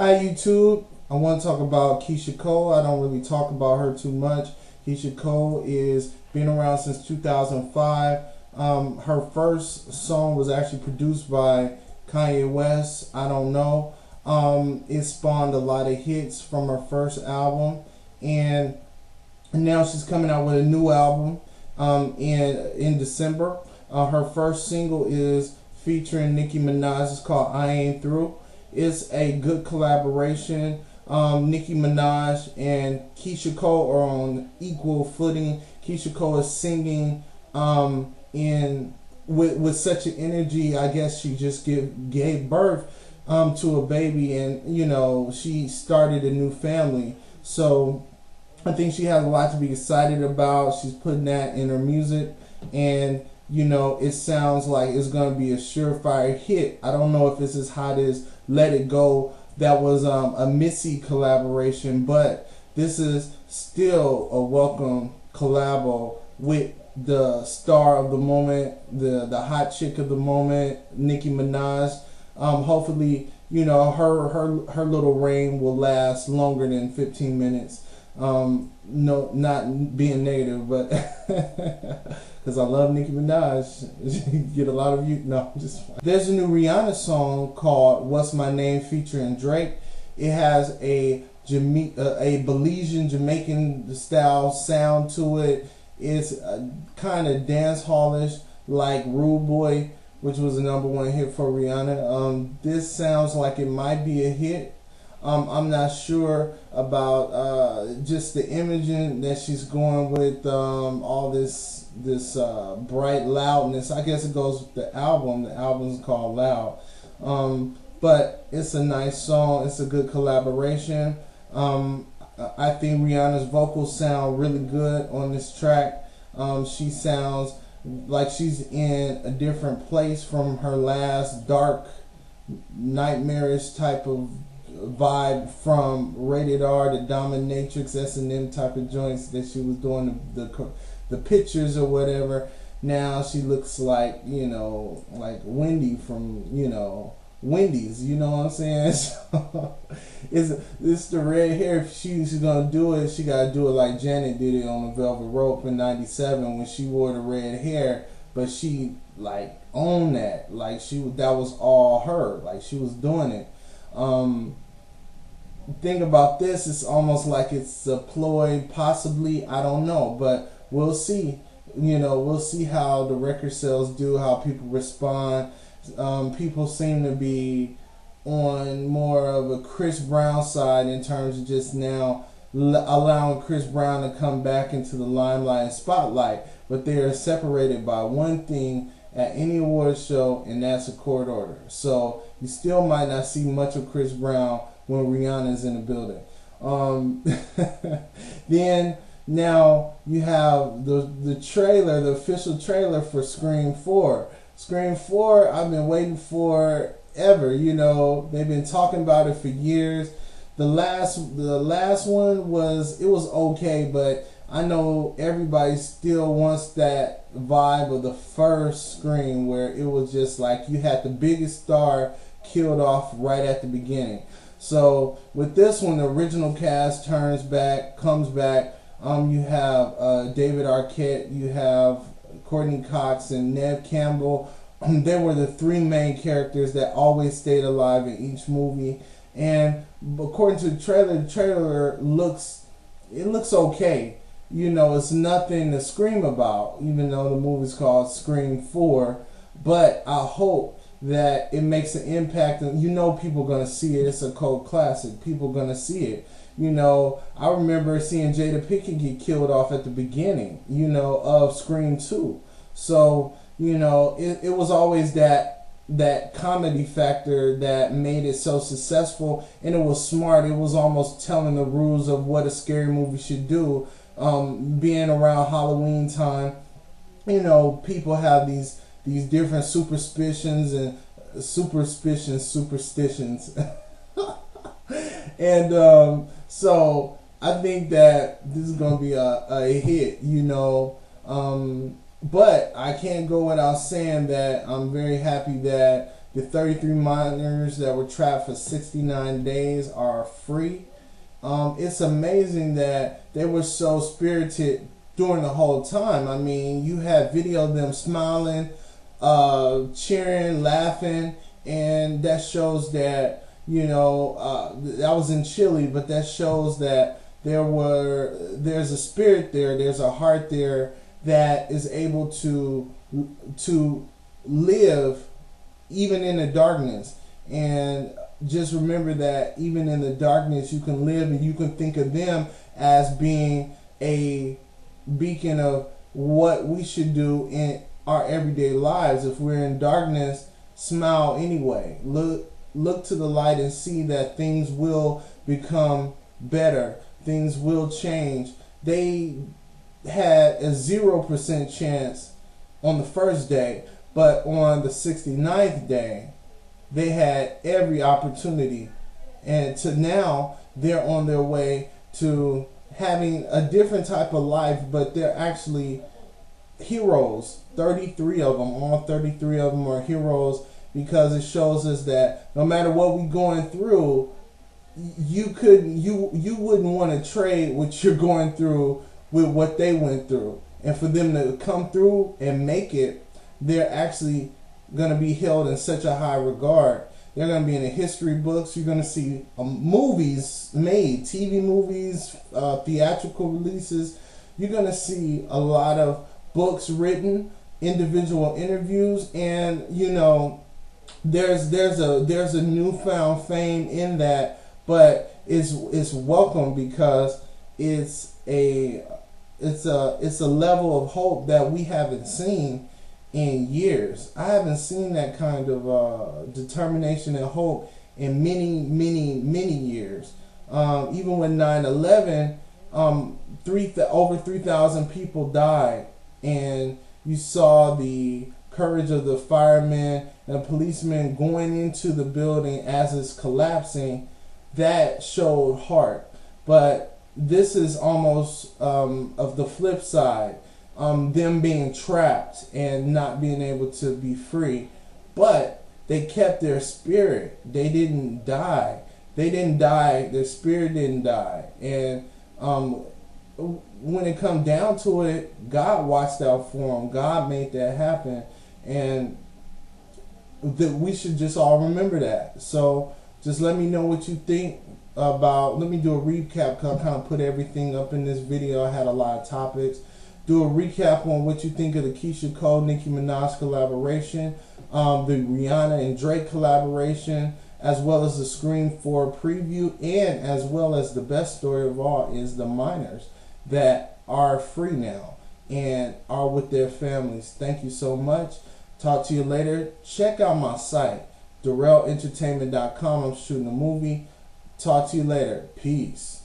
Hi YouTube. I want to talk about Keyshia Cole. I don't really talk about her too much. Keyshia Cole is been around since 2005. Her first song was actually produced by Kanye West. I don't know. It spawned a lot of hits from her first album, and now she's coming out with a new album in December. Her first single is featuring Nicki Minaj. It's called I Ain't Through. It's a good collaboration. Nicki Minaj and Keyshia Cole are on equal footing. Keyshia Cole is singing with such an energy. I guess she just gave birth to a baby, and she started a new family. So I think she has a lot to be excited about. She's putting that in her music, and it sounds like it's going to be a surefire hit. I don't know if it's as hot as Let It Go. That was a Missy collaboration, but this is still a welcome collabo with the star of the moment, the hot chick of the moment, Nicki Minaj. Hopefully, her little reign will last longer than 15 minutes. No, not being negative, but because I love Nicki Minaj. Get a lot of you. No, just fine. There's a new Rihanna song called "What's My Name" featuring Drake. It has a Belizean Jamaican style sound to it. It's kind of dance hallish, like Rude Boy, which was the #1 hit for Rihanna. This sounds like it might be a hit. I'm not sure about just the imaging that she's going with, all this bright loudness. I guess it goes with the album. The album's called Loud. But it's a nice song. It's a good collaboration. I think Rihanna's vocals sound really good on this track. She sounds like she's in a different place from her last dark, nightmarish type of vibe from Rated R to Dominatrix, S&M type of joints that she was doing the pictures or whatever. Now she looks like like Wendy from Wendy's. You know what I'm saying? So it's the red hair. If she's gonna do it, she gotta do it like Janet did it on the Velvet Rope in '97 when she wore the red hair. But she like owned that. Like that was all her. Like she was doing it. Thing about this, it's almost like it's a ploy, possibly. I don't know, but we'll see. We'll see how the record sales do, how people respond. People seem to be on more of a Chris Brown side in terms of just now allowing Chris Brown to come back into the limelight and spotlight, but they are separated by one thing at any awards show, and that's a court order. So you still might not see much of Chris Brown when Rihanna's in the building. Then now you have the trailer, the official trailer for Scream 4. Scream 4, I've been waiting for ever. They've been talking about it for years. The last one was okay, but I know everybody still wants that vibe of the first Scream, where it was just like you had the biggest star killed off right at the beginning. So with this one, the original cast comes back. You have David Arquette, you have Courtney Cox, and Neve Campbell. They were the three main characters that always stayed alive in each movie. And according to the trailer looks okay. It's nothing to scream about, even though the movie's called Scream 4. But I hope that it makes an impact, and people are gonna see it. It's a cult classic. People are gonna see it. I remember seeing Jada Pinkett get killed off at the beginning, of Scream 2. So, it was always that comedy factor that made it so successful, and it was smart. It was almost telling the rules of what a scary movie should do. Being around Halloween time, people have these different superstitions. And so I think that this is going to be a hit, but I can't go without saying that I'm very happy that The 33 minors that were trapped for 69 days are free. It's amazing that they were so spirited during the whole time. I mean, you had video of them smiling, cheering, laughing, and that shows that, you know, that was in Chile, but that shows that there's a spirit there, there's a heart there that is able to live even in the darkness. And just remember that even in the darkness you can live, and you can think of them as being a beacon of what we should do in our everyday lives. If we're in darkness, smile anyway. Look to the light and see that things will become better. Things will change. They had a 0% chance on the first day, but on the 69th day, they had every opportunity. And to now, they're on their way to having a different type of life, but they're actually heroes. 33 of them, all 33 of them are heroes, because it shows us that no matter what we're going through, you wouldn't want to trade what you're going through with what they went through. And for them to come through and make it, they're actually going to be held in such a high regard. They're going to be in the history books. You're going to see movies made, TV movies, theatrical releases. You're going to see a lot of books written, individual interviews, and you know, there's a newfound fame in that, but it's welcome, because it's a level of hope that we haven't seen in years. I haven't seen that kind of determination and hope in many years. Even when 9/11, over 3,000 people died, and you saw the courage of the firemen and policemen going into the building as it's collapsing. That showed heart. But this is almost of the flip side. Them being trapped and not being able to be free. But they kept their spirit. They didn't die. They didn't die. Their spirit didn't die. And when it comes down to it, God watched out for them. God made that happen. And that we should just all remember that. So just let me know what you think about, let me do a recap, because I kind of put everything up in this video. I had a lot of topics. Do a recap on what you think of the Keyshia Cole, Nicki Minaj collaboration, the Rihanna and Drake collaboration, as well as the Scream 4 preview, and as well as the best story of all is the minors that are free now and are with their families. Thank you so much. Talk to you later. Check out my site, DarrellEntertainment.com. I'm shooting a movie. Talk to you later. Peace.